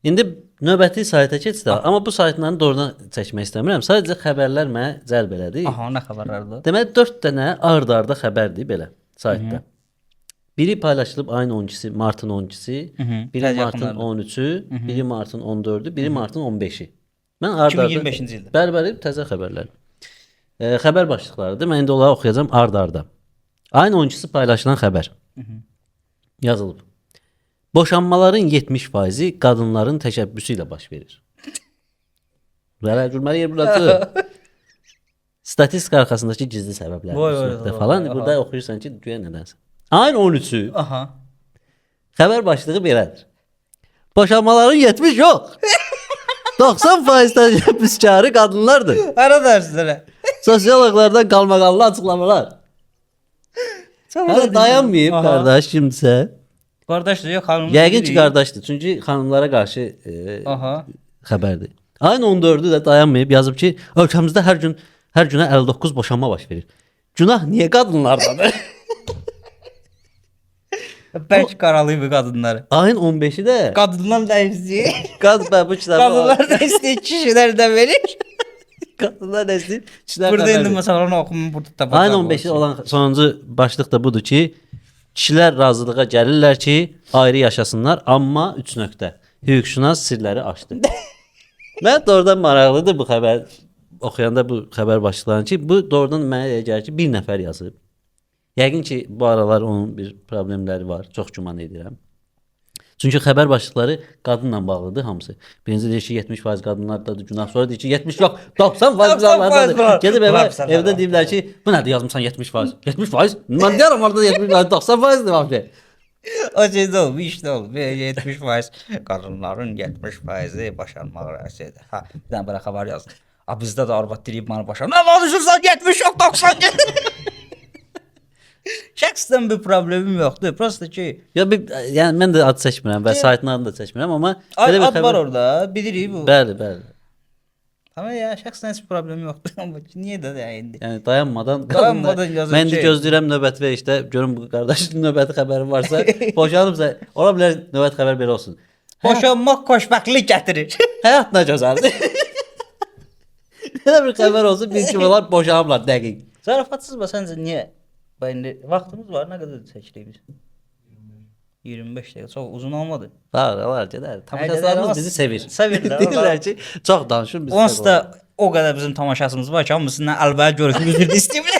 İndi növbəti sayta keçsə, amma bu saytları doğrudan çəkmək istəmirəm. Sadəcə xəbərlər mənə cəlb elədi. Aha, nə xəbərlərdir? Deməli 4 dənə ard-arda xəbərdir belə saytda. Biri paylaşılıb ayın 12-si, martın 12-si, biri Biraz martın yaxınlardır. 13-ü, biri martın 14-ü, biri martın 15-i. Mən ard-arda 2025-ci ildə. Bəli, təzə xəbərlər. Xəbər başlıqlarıdır. Mən indi onları oxuyacağam ard-arda. Ayın 12-si paylaşılan xəbər. Yazılıb. Boşanmaların 70%-i qadınların təşəbbüsü ilə baş verir. Belə gülməli yer burası. Statistika arxasındakı gizli səbəblər. Vay, Falan. Burada oxuyursan ki, güya nədənsə. Ayın 13-ü Aha. xəbər başlığı belədir. Boşanmaların 70 yox. 90% təşəbbüskarı qadınlardır. Ara dərslərə. Sosiologlardan qalmaqallı açıqlamalar. Hələ dayanmayıb qardaş kimsə. Qardaşdır ya xanım. Yəqin ki qardaşdır. Çünki xanımlara qarşı Aha. xəbərdir. Ayın 14-ü də dayanmayıb yazıb ki, ölkəmizdə hər günə 59 boşanma baş verir. Günah niyə qadınlardadır? Bəlkə qaralıyıb qadınları. Ayın 15-i də Qadınlar da istəyir. bu kitabı Qadınlar da istəyir, kişilər də verir. qadınlar nə istəyir? Kişilər Burada xəbər indi verir. məsələn onu oxumun burada tapacaq. Ayın 15-i olan sonuncu başlıq da budur ki, kişilər razılığa gəlirlər ki, ayrı yaşasınlar, amma 3 nöqtə. Hüquqşünas sirləri açdı. Mən doğrudan maraqlıdır bu xəbər oxuyanda bu xəbər başlıqlarını ki, bu doğrudan mənə elə gəlir ki, bir nəfər yazıb. Yəqin ki, bu aralar onun bir problemləri var. Çox güman edirəm. Çünki xəbər başlıqları qadınla bağlıdır hamısı. Birinci deyir ki, 70% qadınlardadır günah. Sonra deyir ki, 70 yox, 90% qadınlardadır. Gedib evdə deyirlər ki, bu nədir yazmısan 70%? 70%? Mən deyirəm orada 70%, 90%-dir vəbşə. O şeydə olub, işdə olub. 70% qadınların 70%-i boşanmaq rəsədir. Ha, bir dənə belə xəbər yazdı. A bizdə də arvad deyib mənə boşan. Nə danışırsan 70 yox 90. Şəxsən bir problemim yoxdur. Prosta ki, Yəni mən də ad seçmirəm və saytın adını da seçmirəm, amma ad var orada, bilirik bu. Bəli. Amma ya şəxsən heç problem yoxdur. Amma niyə də indi? Yəni dayanmadan yazır. Mən indi gözləyirəm növbəti verişdə görüm bu qardaşın növbəti xəbəri varsa, boşanıbsa, ola bilər növbəti xəbər belə olsun. Boşanmaq xoşbəxtlik gətirir. Həyat nə gözəldir. Belə bir xəbər olsun, bir kimi onlar boşanıblar dəqiq. Zarafatsız səncə niyə? Bax indi vaxtımız var, nə qədər çəkirik biz? 25 dəqiqə, çox uzun olmadı. Var, gedər. Tamaşaçılarımız bizi sevir. Sevirlər. Deyirlər ki, çox danışır biz. Onsuz da o qədər bizim tamaşaçımız var ki, hamısından əlbəttə görüşümüz bir istəyir.